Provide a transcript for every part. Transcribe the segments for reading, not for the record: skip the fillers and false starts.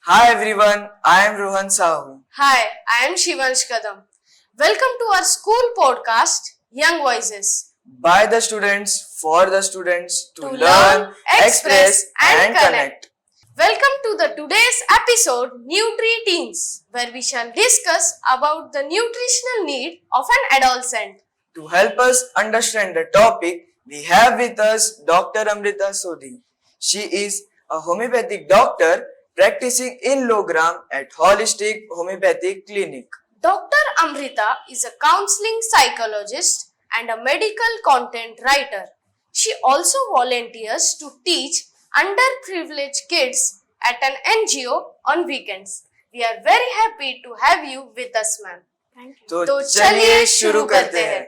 Hi everyone, I am Rohan Sahu. Hi, I am Shivansh Kadam. Welcome to our school podcast, Young Voices. By the students, for the students, to To learn, learn, express, and connect. Welcome to the today's episode, Nutri-Teens, where we shall discuss about the nutritional need of an adolescent. To help us understand the topic, we have with us Dr. Amrita Sodhi. She is a homeopathic doctor practicing in Logram at Holistic Homeopathic Clinic. Dr. Amrita is a counseling psychologist and a medical content writer. She also volunteers to teach underprivileged kids at an NGO on weekends. We are very happy to have you with us, ma'am. Thank you. तो चलिए शुरू करते हैं.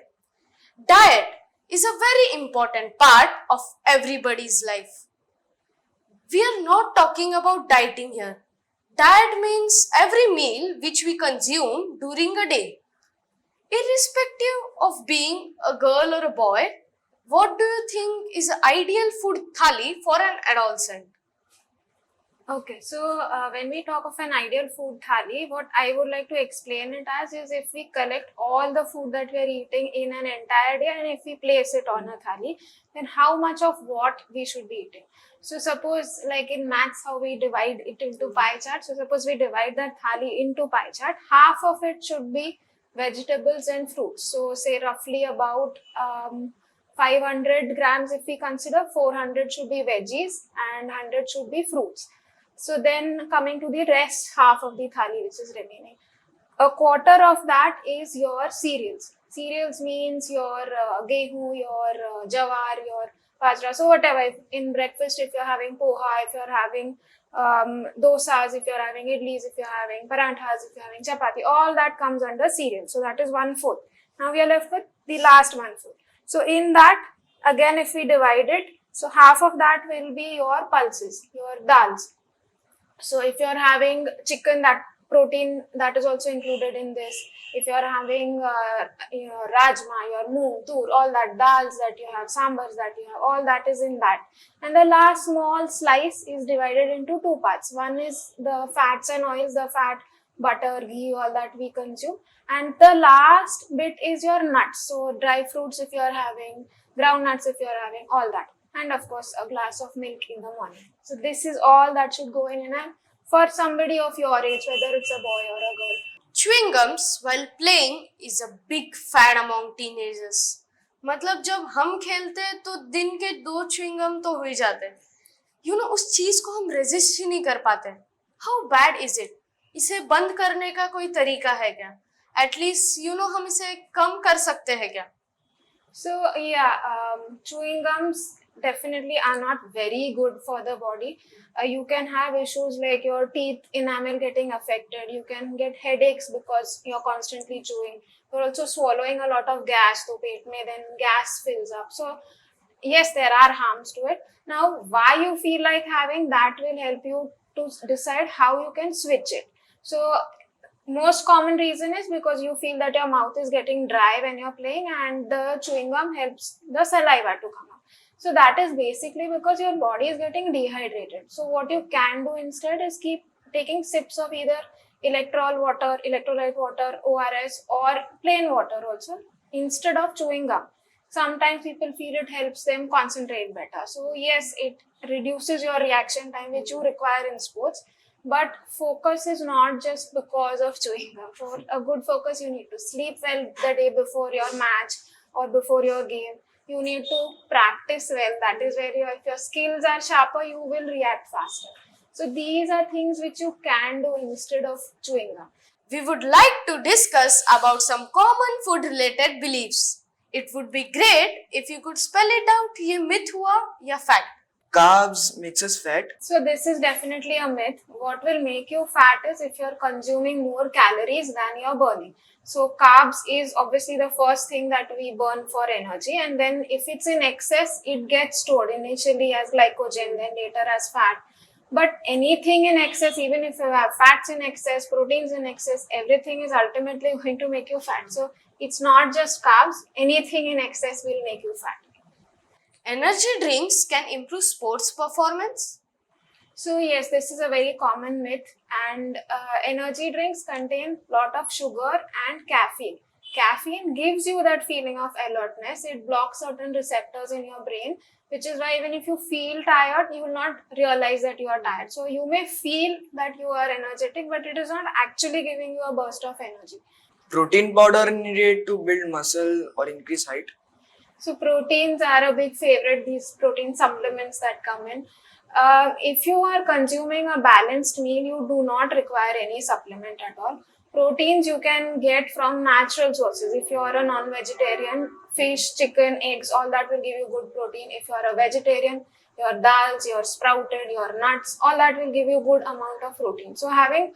Diet is a very important part of everybody's life. We are not talking about dieting here. Diet means every meal which we consume during a day. Irrespective of being a girl or a boy, what do you think is the ideal food thali for an adolescent? Okay, so when we talk of an ideal food thali, what I would like to explain it as is if we collect all the food that we are eating in an entire day and if we place it on a thali, then how much of what we should be eating. So suppose like in maths how we divide it into pie chart. So suppose we divide that thali into pie chart, half of it should be vegetables and fruits. So say roughly about 500 grams if we consider, 400 should be veggies and 100 should be fruits. So then coming to the rest half of the thali which is remaining. A quarter of that is your cereals. Cereals means your gehu, your jawar, your bajra. So whatever, in breakfast if you're having poha, if you're having dosas, if you're having idlis, if you're having paranthas, if you're having chapati, all that comes under cereal. So that is 1/4. Now we are left with the last 1/4. So in that, again if we divide it, so half of that will be your pulses, your dals. So if you're having chicken, that protein that is also included in this. If you're having rajma, your moong, tur, all that dals that you have, sambars that you have, all that is in that. And the last small slice is divided into two parts. One is the fats and oils, the fat, butter, ghee, all that we consume. And the last bit is your nuts. So dry fruits if you're having, ground nuts if you're having, all that. And of course a glass of milk in the morning. So this is all that should go in and for somebody of your age, whether it's a boy or a girl. Chewing gums while playing is a big fad among teenagers. मतलब जब हम खेलते हैं तो दिन के 2 chewing gum तो हो ही जाते हैं. उस चीज को हम रेजिस्ट ही नहीं कर पाते. How bad is it? इसे बंद करने का कोई तरीका है क्या? एटलीस्ट हम इसे कम कर सकते हैं क्या? So yeah, chewing gums definitely are not very good for the body. You can have issues like your teeth enamel getting affected. You can get headaches because you're constantly chewing. You're also swallowing a lot of gas, so pet mein then gas fills up. So yes, there are harms to it. Now, why you feel like having that will help you to decide how you can switch it. So most common reason is because you feel that your mouth is getting dry when you're playing and the chewing gum helps the saliva to come out. So that is basically because your body is getting dehydrated. So what you can do instead is keep taking sips of either electrolyte water, ORS or plain water also instead of chewing gum. Sometimes people feel it helps them concentrate better. So yes, it reduces your reaction time which you require in sports. But focus is not just because of chewing gum. For a good focus, you need to sleep well the day before your match or before your game. You need to practice well. That is where if your skills are sharper, you will react faster. So these are things which you can do instead of chewing gum. We would like to discuss about some common food related beliefs. It would be great if you could spell it out. ये myth हुआ या fact? Carbs makes us fat. So this is definitely a myth. What will make you fat is if you're consuming more calories than you're burning. So carbs is obviously the first thing that we burn for energy, and then if it's in excess, it gets stored initially as glycogen, then later as fat. But anything in excess, even if you have fats in excess, proteins in excess, everything is ultimately going to make you fat. So it's not just carbs, anything in excess will make you fat. Energy drinks can improve sports performance? So yes, this is a very common myth, and energy drinks contain lot of sugar and caffeine. Caffeine gives you that feeling of alertness. It blocks certain receptors in your brain, which is why even if you feel tired, you will not realize that you are tired. So you may feel that you are energetic, but it is not actually giving you a burst of energy. Protein powder needed to build muscle or increase height. So proteins are a big favorite, these protein supplements that come in. If you are consuming a balanced meal, you do not require any supplement at all. Proteins you can get from natural sources. If you are a non-vegetarian, fish, chicken, eggs, all that will give you good protein. If you are a vegetarian, your dals, your sprouted, your nuts, all that will give you good amount of protein. So having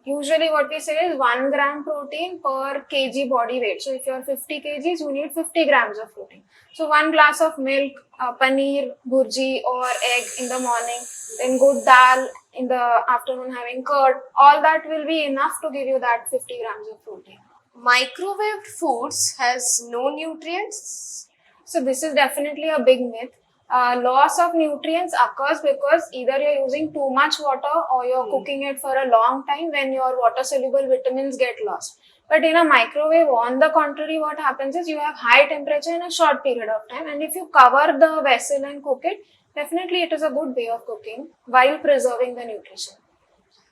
usually what we say is 1 gram protein per kg body weight. So if you are 50 kgs, you need 50 grams of protein. So 1 glass of milk, paneer, burji or egg in the morning, then good dal in the afternoon having curd, all that will be enough to give you that 50 grams of protein. Microwaved foods has no nutrients. So this is definitely a big myth. Loss of nutrients occurs because either you're using too much water or you're cooking it for a long time when your water soluble vitamins get lost. But in a microwave, on the contrary, what happens is you have high temperature in a short period of time, and if you cover the vessel and cook it, definitely it is a good way of cooking while preserving the nutrition.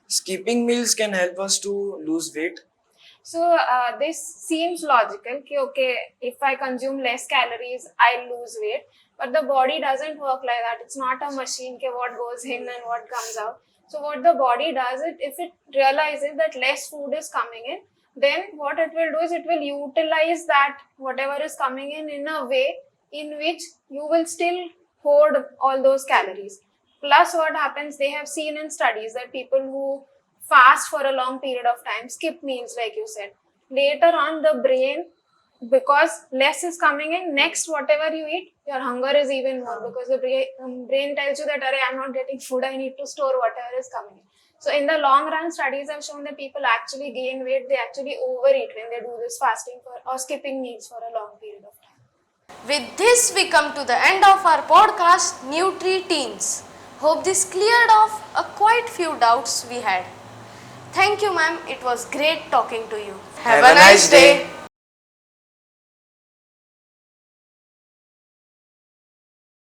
Skipping meals can help us to lose weight. So this seems logical. Okay, if I consume less calories, I'll lose weight. But the body doesn't work like that. It's not a machine. What goes in and what comes out. So what the body does is, if it realizes that less food is coming in, then what it will do is it will utilize that whatever is coming in a way in which you will still hoard all those calories. Plus, what happens? They have seen in studies that people who fast for a long period of time, skip meals like you said, later on the brain, because less is coming in, next whatever you eat, your hunger is even more, because the brain tells you that I'm not getting food, I need to store whatever is coming in. So in the long run, studies have shown that people actually gain weight, they actually overeat when they do this fasting for or skipping meals for a long period of time. With this, we come to the end of our podcast, Nutri-Teens. Hope this cleared off a quite few doubts we had. Thank you, ma'am. It was great talking to you. Have a nice day.